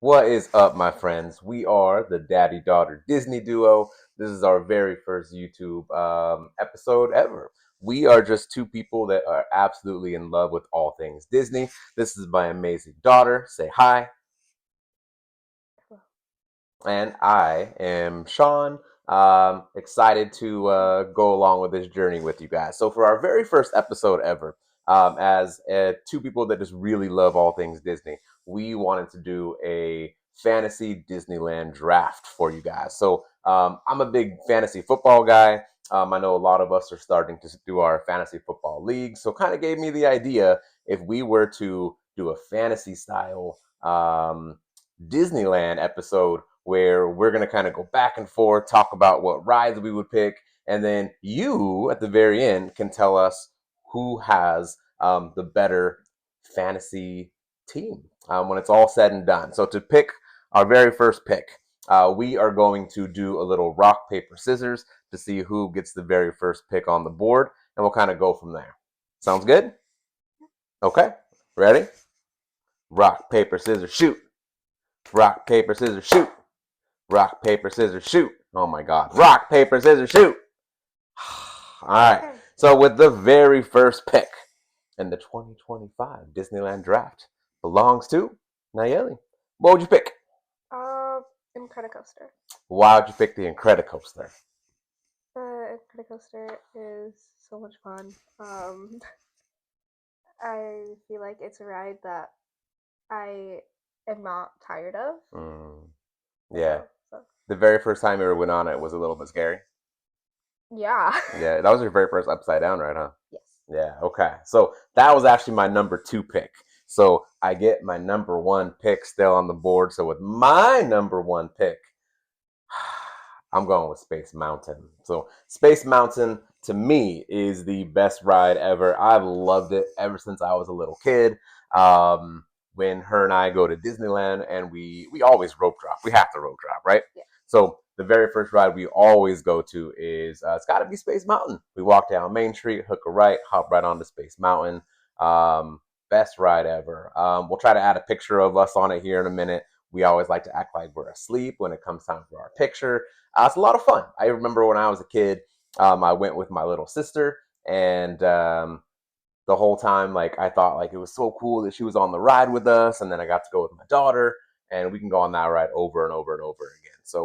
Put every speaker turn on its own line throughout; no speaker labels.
What is up, my friends? We are the daddy daughter Disney duo. This is our very first YouTube episode ever. We are just two people that are absolutely in love with all things Disney. This is my amazing daughter. Say hi. And I am Sean. Excited to go along with this journey with you guys. So, for our very first episode ever, as two people that just really love all things Disney, we wanted to do a fantasy Disneyland draft for you guys. So, I'm a big fantasy football guy. I know a lot of us are starting to do our fantasy football league. So, kind of gave me the idea if we were to do a fantasy style Disneyland episode where we're going to kind of go back and forth, talk about what rides we would pick, and then you at the very end can tell us who has the better fantasy team when it's all said and done. So to pick our very first pick, we are going to do a little rock, paper, scissors to see who gets the very first pick on the board, and we'll kind of go from there. Sounds good? Okay. Ready? Rock, paper, scissors, shoot. Rock, paper, scissors, shoot. Rock, paper, scissors, shoot. Oh my God. Rock, paper, scissors, shoot. All right. So, with the very first pick in the 2025 Disneyland Draft belongs to Nayeli. What would you pick?
Uh, Incredicoaster.
Why would you pick the Incredicoaster?
Incredicoaster is so much fun. I feel like it's a ride that I am not tired of.
Mm, yeah.
So
The very first time you ever went on it was a little bit scary.
yeah.
Yeah, that was your very first upside down ride, huh?
Yes.
Yeah, okay. So that was actually my number two pick. So I get my number one pick still on the board. So with my number one pick, I'm going with Space Mountain. So Space Mountain to me is the best ride ever. I've loved it ever since I was a little kid. When her and I go to Disneyland and we always rope drop. We have to rope drop, right?
Yeah.
So the very first ride we always go to is it's got to be Space Mountain. We walk down Main Street, hook a right, hop right onto Space Mountain. Best ride ever. We'll try to add a picture of us on it here in a minute. We always like to act like we're asleep when it comes time for our picture. It's a lot of fun. I remember when I was a kid, I went with my little sister, and the whole time, like I thought, like it was so cool that she was on the ride with us, and then I got to go with my daughter, and we can go on that ride over and over and over again. So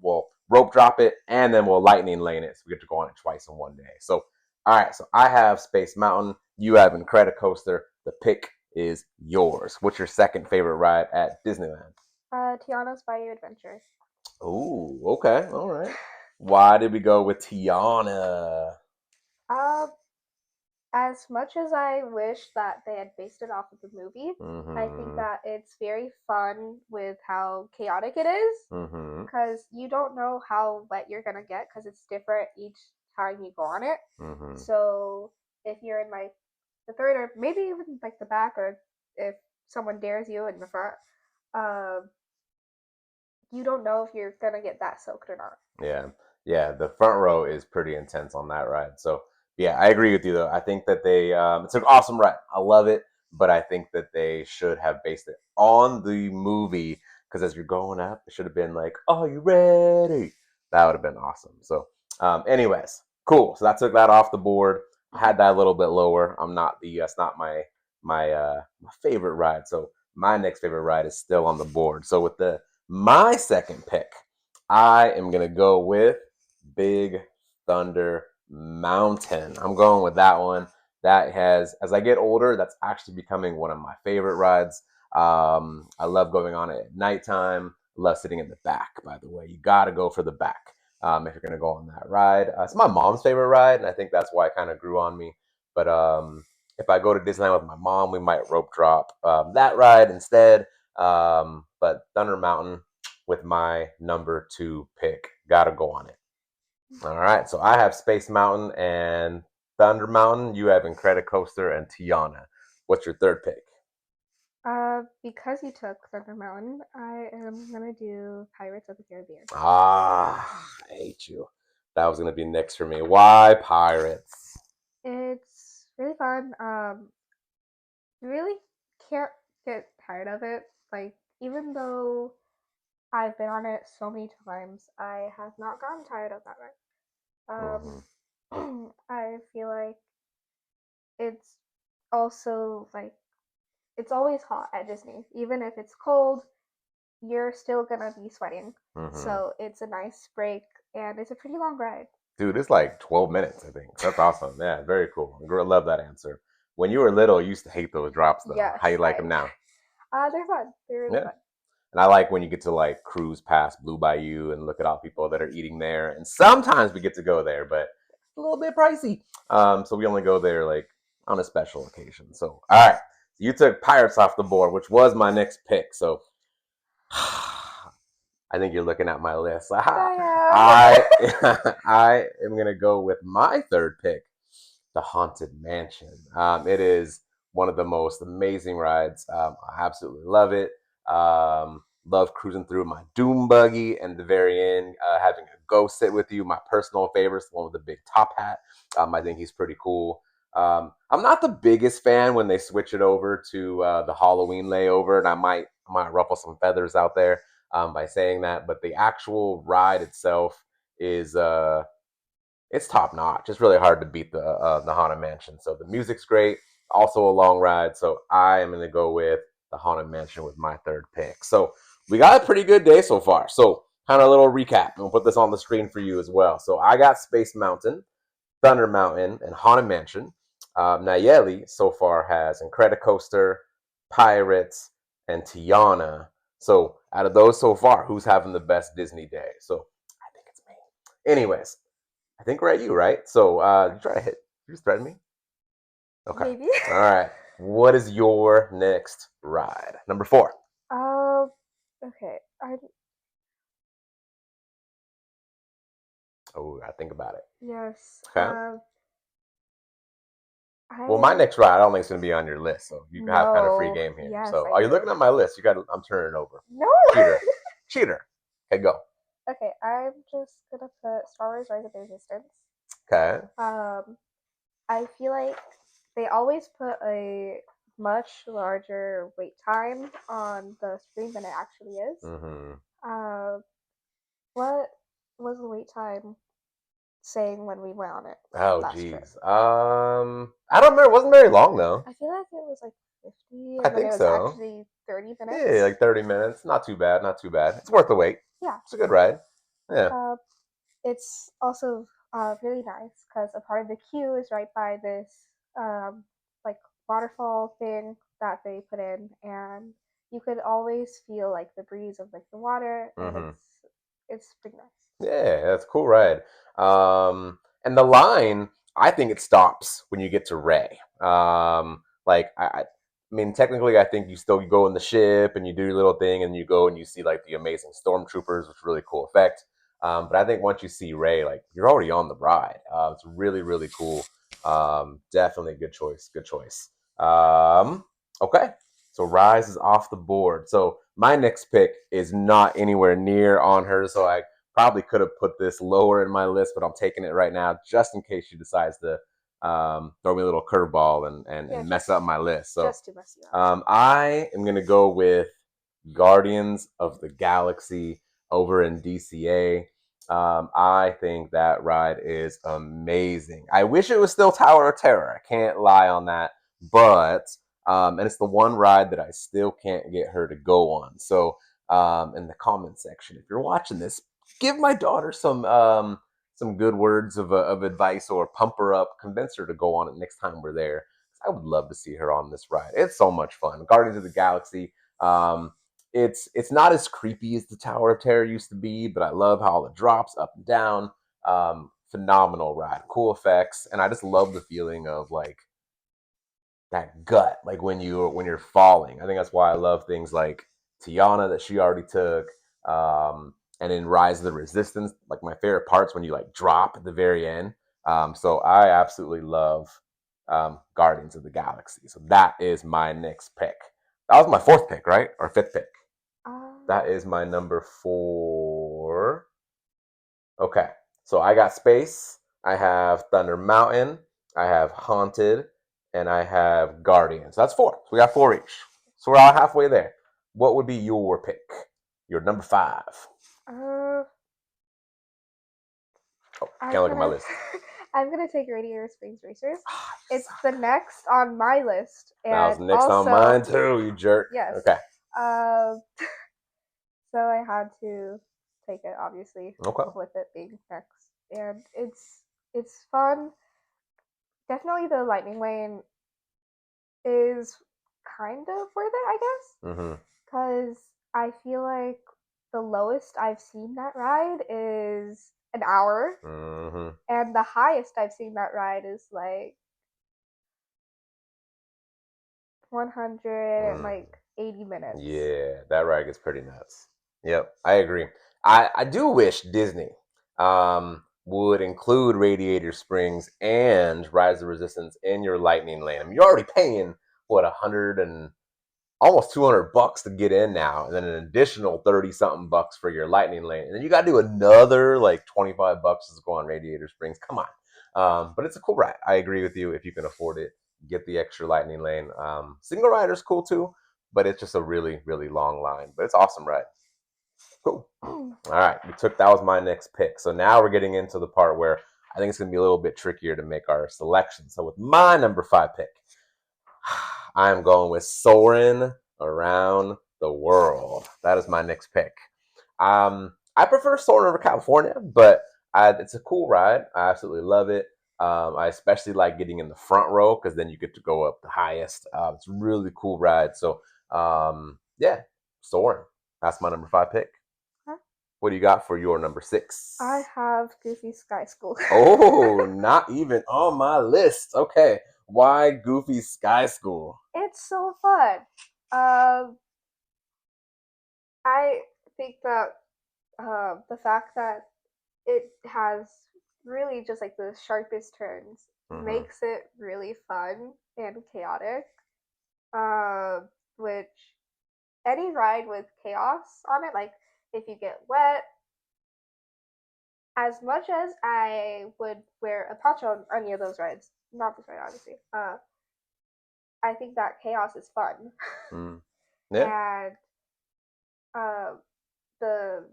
we'll rope drop it, and then we'll lightning lane it, so we get to go on it twice in one day. So all right, so I have Space Mountain, you have Incredicoaster. The pick is yours. What's your second favorite ride at Disneyland?
Tiana's Bayou Adventures.
Oh, okay, all right. Why did we go with Tiana?
Uh, as much as I wish that they had based it off of the movie, I think
Mm-hmm.
that it's very fun with how chaotic it is.
Mm-hmm.
Because you don't know how wet you're gonna get because it's different each time you go on it.
Mm-hmm.
So if you're in like the third or maybe even like the back, or if someone dares you in the front, uh, you don't know if you're gonna get that soaked or not.
Yeah, yeah. The front row is pretty intense on that ride. So yeah, I agree with you though. I think that they it's an awesome ride. I love it, but I think that they should have based it on the movie because as you're going up, it should have been like, "Are you ready?" That would have been awesome. So, anyways, cool. So that took that off the board. I had that a little bit lower. I'm not the that's not my favorite ride. So my next favorite ride is still on the board. So with the my second pick. I am going to go with Big Thunder Mountain. I'm going with that one. That has, as I get older, that's actually becoming one of my favorite rides. I love going on it at nighttime. I love sitting in the back, by the way. You got to go for the back if you're going to go on that ride. It's my mom's favorite ride, and I think that's why it kind of grew on me. But if I go to Disneyland with my mom, we might rope drop that ride instead. But Thunder Mountain, with my number two pick. Gotta go on it. All right, so I have Space Mountain and Thunder Mountain. You have Incredicoaster and Tiana. What's your third pick?
Because you took Thunder Mountain, I am gonna do Pirates of the Caribbean.
I hate you. That was gonna be next for me. Why Pirates?
It's really fun. You really can't get tired of it. Like even though I've been on it so many times, I have not gotten tired of that ride.
Hmm.
I feel like it's also like it's always hot at Disney. Even if it's cold, you're still gonna be sweating.
Hmm.
So it's a nice break and it's a pretty long ride.
Dude, it's like 12 minutes, I think. That's awesome. Yeah, very cool. I love that answer. When you were little, you used to hate those drops, though. How
Yes,
you like them
I
now?
they're fun. They're really
Yeah.
fun.
And I like when you get to like cruise past Blue Bayou and look at all the people that are eating there. And sometimes we get to go there, but it's a little bit pricey. So we only go there like on a special occasion. So, all right. You took Pirates off the board, which was my next pick. So I think you're looking at my list. I
I
I am gonna go with my third pick, the Haunted Mansion. It is one of the most amazing rides. I absolutely love it. Love cruising through my Doom buggy and the very end, having a ghost sit with you. My personal favorite is the one with the big top hat. I think he's pretty cool. I'm not the biggest fan when they switch it over to the Halloween layover, and I might ruffle some feathers out there by saying that, but the actual ride itself is it's top notch. It's really hard to beat the Haunted Mansion. So the music's great. Also a long ride. So I am going to go with the Haunted Mansion with my third pick. So we got a pretty good day so far. So kind of a little recap. And we'll put this on the screen for you as well. So I got Space Mountain, Thunder Mountain, and Haunted Mansion. Nayeli so far has Incredicoaster, Pirates, and Tiana. So out of those so far, who's having the best Disney day? So I think it's me. Anyways, I think we're at you, right? So you try to hit. You just threaten me. Okay.
maybe.
All right. What is your next ride? Number four.
um. Okay. I
Oh, I think about it.
yes.
Okay. Well, my
I
next ride, I don't think it's gonna be on your list, so you have kind of free
no.
game here.
Yes,
So,
I
are you
do.
looking at my list? You got. I'm turning it over.
No.
Cheater. Cheater. Okay, go.
Okay, I'm just gonna put Star Wars: Rise of the Resistance.
Okay.
Um, I feel like they always put a much larger wait time on the screen than it actually is.
Mm-hmm.
Uh, what was the wait time saying when we went on it
Oh,
last trip?
geez. I don't remember. It wasn't very long though.
I feel like it was like 50,
I
and then it
think
was
so.
actually 30
Yeah,
minutes.
like 30 minutes. Not too bad. Not too bad. It's worth the wait.
Yeah.
It's a good ride. Yeah.
Uh, it's also really nice because a part of the queue is right by this like waterfall thing that they put in, and you could always feel like the breeze of like the water, and
Mm-hmm.
it's pretty nice.
Yeah, that's a cool ride. And the line, I think it stops when you get to Ray. I mean, technically, I think you go in the ship and you do your little thing, and you go and you see like the amazing stormtroopers, which is really cool effect. But I think once you see Ray, like you're already on the ride. It's really, really cool. Definitely a good choice. Good choice. Okay, so Rise is off the board. So my next pick is not anywhere near on her. So I probably could have put this lower in my list, but I'm taking it right now just in case she decides to throw me a little curveball
Yeah,
and mess up my list. So
just to mess you up.
I am going to go with Guardians of the Galaxy over in DCA. I think that ride is amazing. I wish it was still Tower of Terror. I can't lie on that, but and it's the one ride that I still can't get her to go on. So in the comment section, if you're watching this, give my daughter some good words of advice or pump her up, convince her to go on it next time we're there. I would love to see her on this ride. It's so much fun. Guardians of the Galaxy. Um, it's not as creepy as the Tower of Terror used to be, but I love how it drops up and down. Phenomenal ride, cool effects, and I just love the feeling of like that gut, like when you're falling. I think that's why I love things like Tiana that she already took, and in Rise of the Resistance. Like my favorite parts when you like drop at the very end. So I absolutely love Guardians of the Galaxy. So that is my next pick. That was my fourth pick, right, or fifth pick? That is my number four. Okay. So I got Space, I have Thunder Mountain, I have Haunted, and I have Guardians. That's four. So we got four each. So we're all halfway there. what would be your pick? Your number 5.
Uh,
Oh,
I'm
can't look at my
gonna
list.
I'm gonna take Radiator Springs Racers.
Ah, you
It's the
suck.
next on my list,
That was
and
next on
also
mine too, you jerk.
yes.
Okay.
Um, so I had to take it, obviously,
Okay.
with it being next, and it's fun. Definitely, the Lightning Lane is kind of worth it, I guess,
Mm-hmm.
because I feel like the lowest I've seen that ride is an hour,
Mm-hmm.
and the highest I've seen that ride is like 100 and
Mm.
like 80 minutes.
Yeah, that ride gets pretty nuts. Yep, I agree. I do wish Disney would include Radiator Springs and Rise of Resistance in your Lightning Lane. I mean, you're already paying what 100 and almost $200 to get in now, and then an additional 30 something bucks for your Lightning Lane, and then you got to do another like $25 to go on Radiator Springs. Come on, but it's a cool ride. I agree with you. If you can afford it, get the extra Lightning Lane. Single rider's cool too, but it's just a really really long line. But it's awesome ride. Cool. All right, that was my next pick. So now we're getting into the part where I think it's gonna be a little bit trickier to make our selection. So with my number 5 pick, I am going with Soarin' Around the World. That is my next pick. I prefer Soarin' over California, but it's a cool ride. I absolutely love it. I especially like getting in the front row because then you get to go up the highest. It's a really cool ride. So, yeah, Soarin'. That's my number 5 pick.
Huh?
What do you got for your number 6?
I have Goofy Sky School.
Oh, not even on my list. Okay. Why Goofy Sky School?
It's so fun. I think that the fact that it has really just like the sharpest turns
Mm-hmm.
makes it really fun and chaotic. Uh, which any ride with chaos on it, like if you get wet, as much as I would wear a poncho on any of those rides, not this ride obviously, I think that chaos is fun.
Mm. Yeah.
And uh, the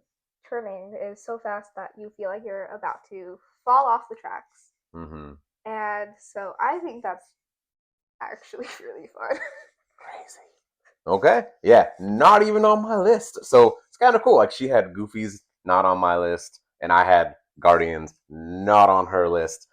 turning is so fast that you feel like you're about to fall off the tracks.
Mm-hmm.
And so I think that's actually really fun.
Crazy. Okay. Yeah. Not even on my list. So it's kind of cool. Like she had Goofy's not on my list, and I had Guardians not on her list.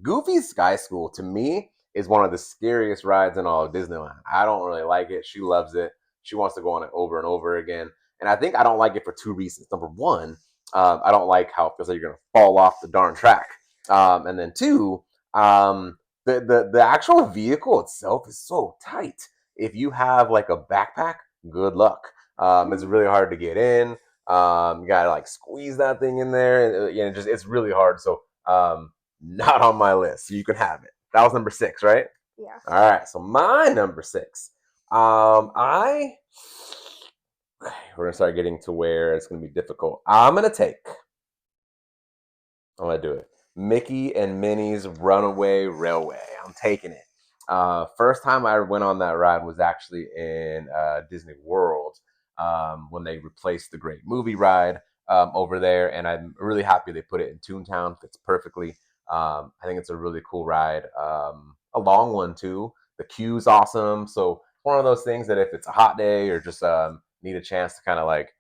Goofy's Sky School to me is one of the scariest rides in all of Disneyland. I don't really like it. She loves it. She wants to go on it over and over again. And I think I don't like it for 2 reasons. Number one, I don't like how it feels like you're going to fall off the darn track. And then two, the actual vehicle itself is so tight. If you have like a backpack, good luck. It's really hard to get in. You gotta like squeeze that thing in there, and it's really hard. So not on my list. So you can have it. That was number 6, right?
Yeah.
All right. So my number 6. I we're gonna start getting to where it's gonna be difficult. I'm gonna do it. Mickey and Minnie's Runaway Railway. I'm taking it. First time I went on that ride was actually in Disney World when they replaced the Great Movie Ride over there, and I'm really happy they put it in Toontown. Fits perfectly. I think it's a really cool ride. A long one too. The queue's awesome. So one of those things that if it's a hot day or just need a chance to kind of like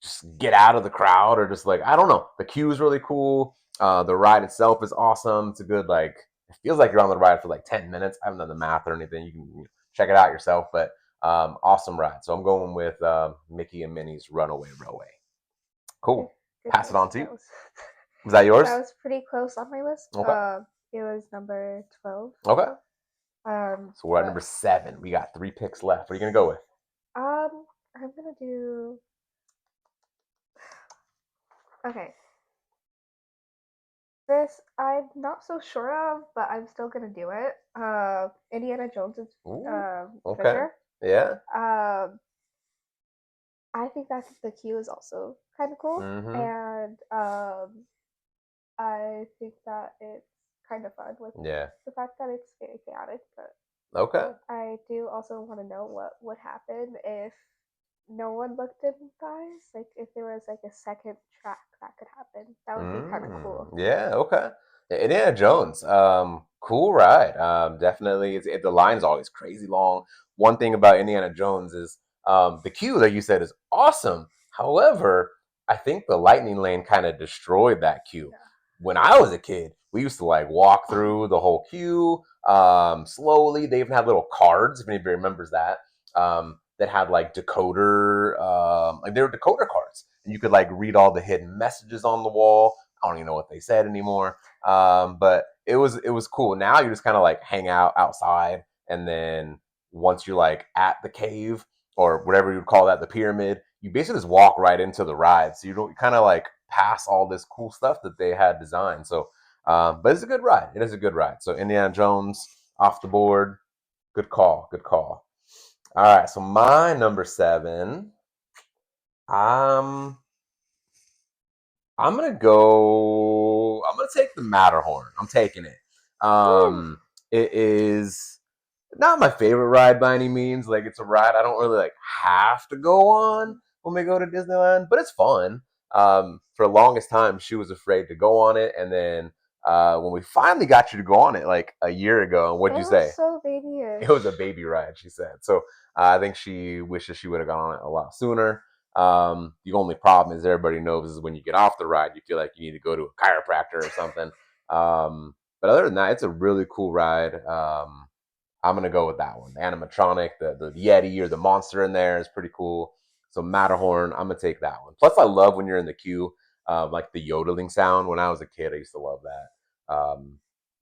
just get out of the crowd or just like I don't know. The queue is really cool. The ride itself is awesome. It's a good like it feels like you're on the ride for like 10 minutes. I haven't done the math or anything. You can check it out yourself, but awesome ride. So I'm going with Mickey and Minnie's Runaway Railway.
Good,
Cool.
good
Pass it
choice.
on to you. Was that yours?
That was pretty close on my list.
Okay.
It was number 12.
Okay. So we're at
But
number 7. We got 3 picks left. What are you gonna go with?
I'm gonna do. Okay, this I'm not so sure of, but I'm still gonna do it. Indiana Jones's
Ooh. Okay.
Treasure.
Yeah.
Um, I think that the queue is also kind of cool,
Mm-hmm.
and I think that it's kind of fun with
Yeah.
the fact that it's very chaotic. But
Okay.
But I do also want to know what would happen if no one looked in the eyes. Like if there was like a second track that could happen. That would be kind of cool.
Yeah. Okay. Yeah, Indiana Jones. Cool ride. Definitely. The line's always crazy long. One thing about Indiana Jones is the queue that you said is awesome. However, I think the lightning lane kind of destroyed that queue.
Yeah.
When I was a kid, we used to like walk through the whole queue slowly. They even had little cards, if anybody remembers that, that had like decoder, like they were decoder cards, and you could like read all the hidden messages on the wall. I don't even know what they said anymore. But it was cool. Now you just kind of like hang out outside, and then once you're like at the cave or whatever you would call that, the pyramid, you basically just walk right into the ride. So you don't kind of like pass all this cool stuff that they had designed. So, but it's a good ride. It is a good ride. So Indiana Jones off the board. Good call. Good call. All right. So my number seven. Um, I'm gonna go. I'm gonna take the Matterhorn. I'm taking it.
Woo!
It is not my favorite ride by any means. Like it's a ride I don't really like have to go on when we go to Disneyland, but it's fun. For the longest time, she was afraid to go on it, and then when we finally got you to go on it, like a year ago, and what'd
It
you
was
say?
so
It was a
babyish.
baby ride, she said. So I think she wishes she would have gone on it a lot sooner. The only problem is everybody knows is when you get off the ride, you feel like you need to go to a chiropractor or something. But other than that, it's a really cool ride. I'm gonna go with that one. The animatronic, the Yeti or the monster in there is pretty cool. So Matterhorn, I'm gonna take that one. Plus, I love when you're in the queue, like the yodeling sound. When I was a kid, I used to love that.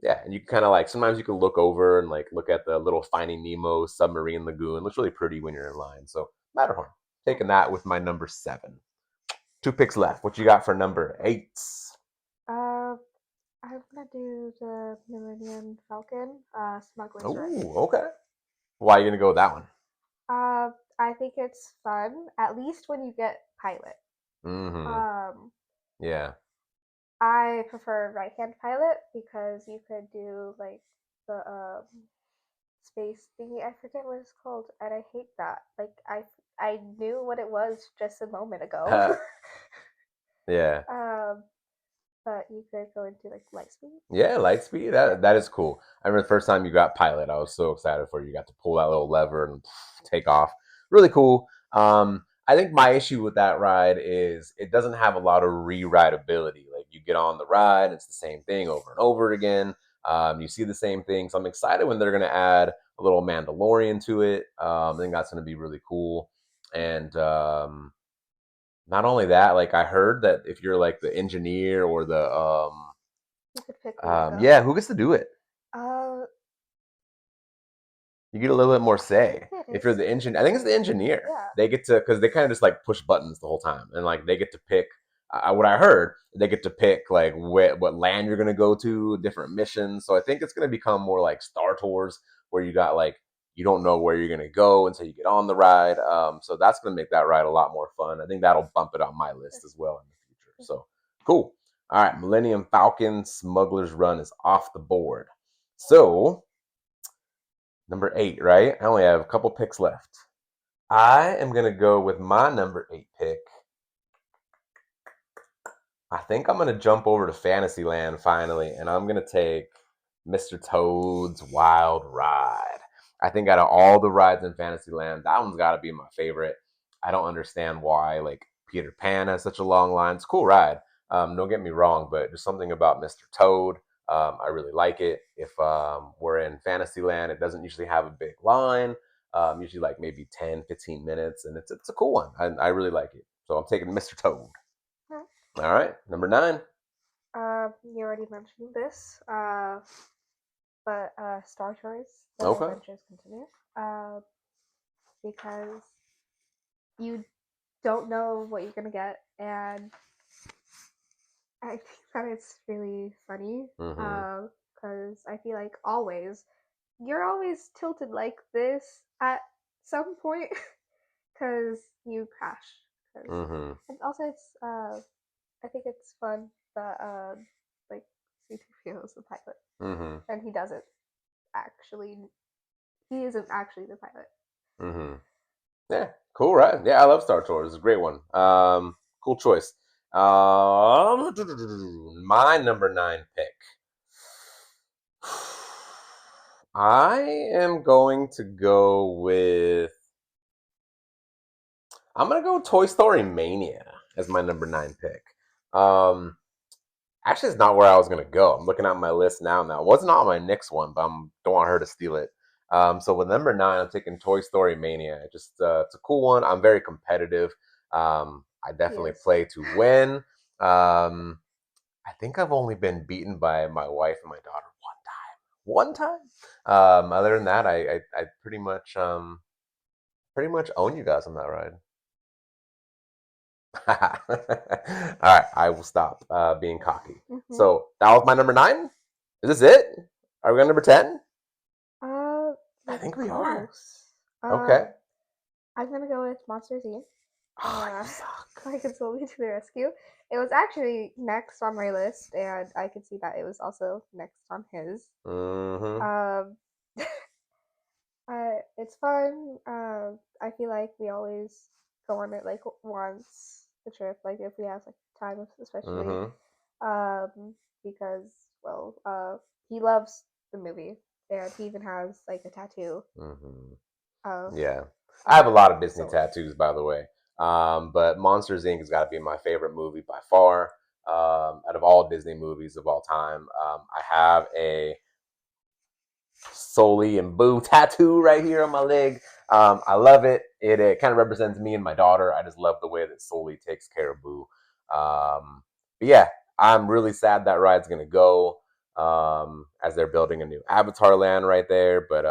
Yeah, and you can kind of like sometimes you can look over and like look at the little Finding Nemo submarine lagoon. It looks really pretty when you're in line. So Matterhorn, taking that with my number seven. Two picks left. What you got for number eight?
Uh, I'm gonna do the Millennium Falcon, Smuggler's Run.
Oh, okay. Why are you gonna go with that one?
I think it's fun, at least when you get pilot.
Mm-hmm.
Um,
Yeah.
I prefer right hand pilot because you could do like the space thingy. I forget what it's called, and I hate that. Like I knew what it was just a moment ago.
Yeah.
um, but you could go into like light speed.
Yeah, Lightspeed.
Yeah.
That is cool. I remember the first time you got Pilot, I was so excited for you. You got to pull that little lever and take off. Really cool. I think my issue with that ride is it doesn't have a lot of re-rideability. Like you get on the ride, it's the same thing over and over again. You see the same thing. So I'm excited when they're going to add a little Mandalorian to it. I think that's going to be really cool. And not only that, like I heard that if you're like the engineer or the
You could pick where you go.
yeah, who gets to do it?
Uh,
You get a little bit more say.
yeah, it
If you're
is.
the engine, I think it's the engineer.
Yeah.
They get to because they kind of just like push buttons the whole time, and like they get to pick. What I heard, they get to pick like what land you're gonna go to, different missions. So I think it's gonna become more like Star Tours, where you got like you don't know where you're gonna go until you get on the ride. So that's gonna make that ride a lot more fun. I think that'll bump it on my list as well in the future. So cool. All right, Millennium Falcon Smuggler's Run is off the board. So number eight, right? I only have a couple picks left. I am going to go with my number eight pick. I think I'm going to jump over to Fantasyland finally, and I'm going to take Mr. Toad's Wild Ride. I think out of all the rides in Fantasyland, that one's got to be my favorite. I don't understand why, like, Peter Pan has such a long line. It's a cool ride. Don't get me wrong, but there's something about Mr. Toad. I really like it. If we're in Fantasyland, it doesn't usually have a big line. Usually like maybe 10, 15 minutes, and it's a cool one. I really like it. So I'm taking Mr. Toad.
Hmm.
All right, number nine.
You already mentioned this. But Star Tours: The
Okay.
Adventures Continue. Uh, because you don't know what you're gonna get, and I think that it's really funny.
Mm-hmm.
Because I feel like always you're always tilted like this at some point, because you crash. Cause,
Mm-hmm.
and also it's I think it's fun that like C3PO is the pilot,
Mm-hmm.
and he doesn't actually he isn't actually the pilot.
Mm-hmm. Yeah, cool, right? Yeah, I love Star Tours. It's a great one. Cool choice. My number nine pick. I am going to go with. I'm gonna go Toy Story Mania as my number nine pick. Um, Actually, it's not where I was gonna go. I'm looking at my list now. Now, it wasn't on my next one, but I don't want her to steal it. So with number nine, I'm taking Toy Story Mania. Just it's a cool one. I'm very competitive. I
He
definitely
is.
play to win. Um, I think I've only been beaten by my wife and my daughter one time. Other than that, I pretty much own you guys on that ride. All right, I will stop being cocky.
Mm-hmm.
So that was my number nine. Is this it? Are we on number 10?
Uh,
I
that's
think we are.
close.
Okay.
I'm gonna go with Monsters Inc.
Oh, you
Uh,
suck.
I can slowly to the rescue. It was actually next on my list, and I could see that it was also next on his.
Mm-hmm.
Um, it's fun. I feel like we always go on it like once the trip, like if we have like time, especially,
Mm-hmm.
um, because well, he loves the movie, and he even has like a tattoo
Mm-hmm.
of
Yeah. I have a lot of Disney
Sully.
tattoos, by the way. But Monsters Inc. has got to be my favorite movie by far. Out of all Disney movies of all time, I have a Sully and Boo tattoo right here on my leg. I love it. It kind of represents me and my daughter. I just love the way that Sully takes care of Boo. But yeah, I'm really sad that ride's gonna go as they're building a new Avatar land right there. But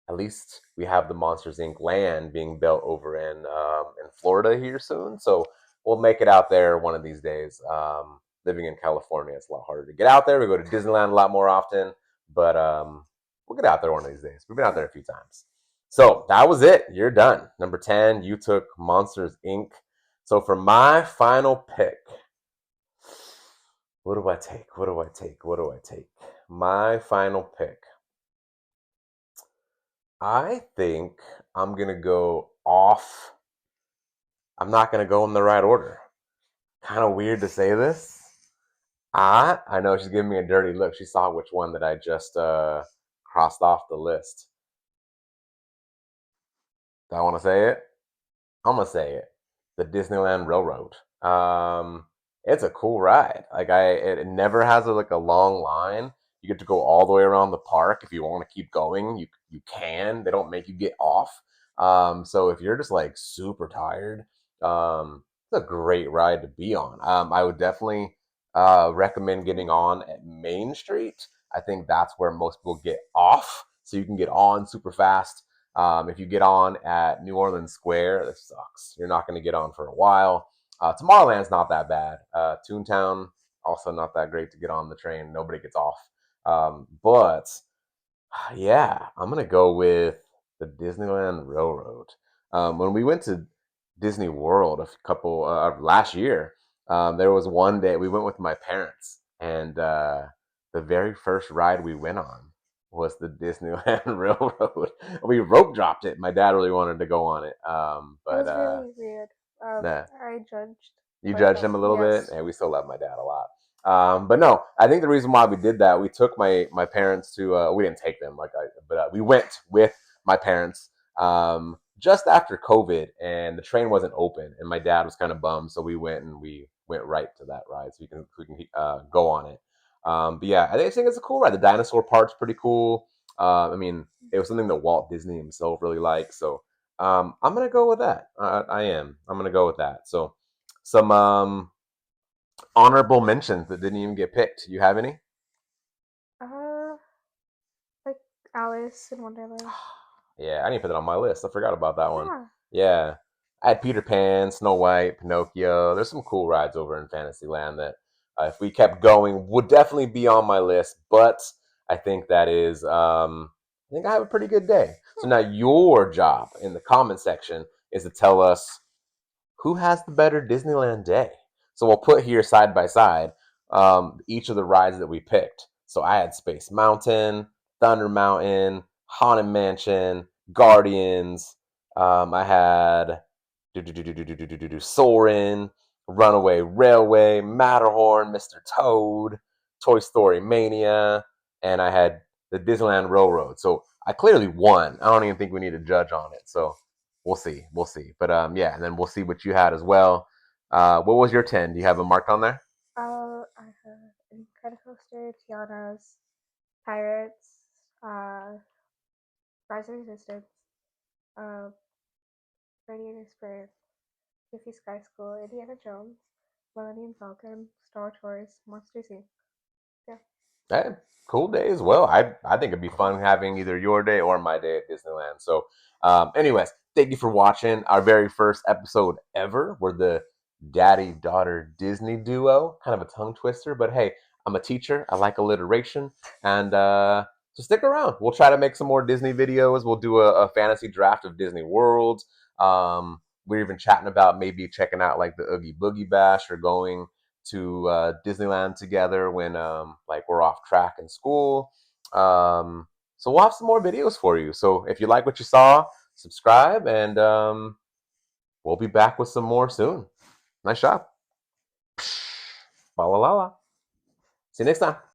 at least we have the Monsters Inc. land being built over in Florida here soon. So we'll make it out there one of these days. Living in California, it's a lot harder to get out there. We go to Disneyland a lot more often, but we'll get out there one of these days. We've been out there a few times. So that was it. You're done. Number 10, you took Monsters Inc. So for my final pick, what do I take? What do I take? What do I take? My final pick. I think I'm going to go off. I'm not going to go in the right order. Kind of weird to say this. I know she's giving me a dirty look. She saw which one that I just crossed off the list. Do I want to say it? I'm gonna say it. The Disneyland Railroad. It's a cool ride. It never has like a long line. You get to go all the way around the park. If you want to keep going, you can. They don't make you get off. So if you're just like super tired, it's a great ride to be on. I would definitely recommend getting on at Main Street. I think that's where most people get off, so you can get on super fast. If you get on at New Orleans Square, this sucks. You're not going to get on for a while. Tomorrowland's not that bad. Toontown, also not that great to get on the train. Nobody gets off. But yeah, I'm going to go with the Disneyland Railroad. When we went to Disney World a couple last year, there was one day we went with my parents, and the very first ride we went on was the Disneyland Railroad. We rope dropped it. My dad really wanted to go on it,
It
but
was really weird.
nah,
I judged,
you
but
judged him a little bit,
yes.
and we still love my dad a lot. But no, I think the reason why we did that, we took my parents to. We didn't take them, but we went with my parents just after COVID, and the train wasn't open, and my dad was kind of bummed, so we went right to that ride, so we can go on it. But yeah, I think it's a cool ride. The dinosaur part's pretty cool. I mean, it was something that Walt Disney himself really liked, so I'm gonna go with that. I am. I'm gonna go with that. So some honorable mentions that didn't even get picked. You have any?
Uh, like Alice in Wonderland.
Yeah, I didn't put that on my list. I forgot about that one.
Yeah.
Yeah, I had Peter Pan, Snow White, Pinocchio. There's some cool rides over in Fantasyland that, if we kept going, would definitely be on my list. But I think that is, I think I have a pretty good day. So
Hmm.
now your job in the comment section is to tell us who has the better Disneyland day. So we'll put here side by side each of the rides that we picked. So I had Space Mountain, Thunder Mountain, Haunted Mansion, Guardians. I had Soarin', Runaway Railway, Matterhorn, Mr. Toad, Toy Story Mania, and I had the Disneyland Railroad. So I clearly won. I don't even think we need to judge on it. So we'll see. But yeah, and then we'll see what you had as well. What was your 10? Do you have a mark on there?
I have Incredicoaster, Tiana's, Pirates, Rise of Resistance, uh, Radiator Sprint, Goofy Sky School, Indiana Jones, Millennium Falcon, Star Tours, Monsters Inc. Yeah.
Hey, cool day as well. I think it'd be fun having either your day or my day at Disneyland. So, anyways, thank you for watching our very first episode ever. We're the daddy daughter Disney duo, kind of a tongue twister, but hey, I'm a teacher. I like alliteration, and so stick around. We'll try to make some more Disney videos. We'll do a fantasy draft of Disney worlds. We're even chatting about maybe checking out like the Oogie Boogie Bash or going to Disneyland together when like we're off track in school. So we'll have some more videos for you. So if you like what you saw, subscribe, and we'll be back with some more soon. Nice job. La la la la. See you next time.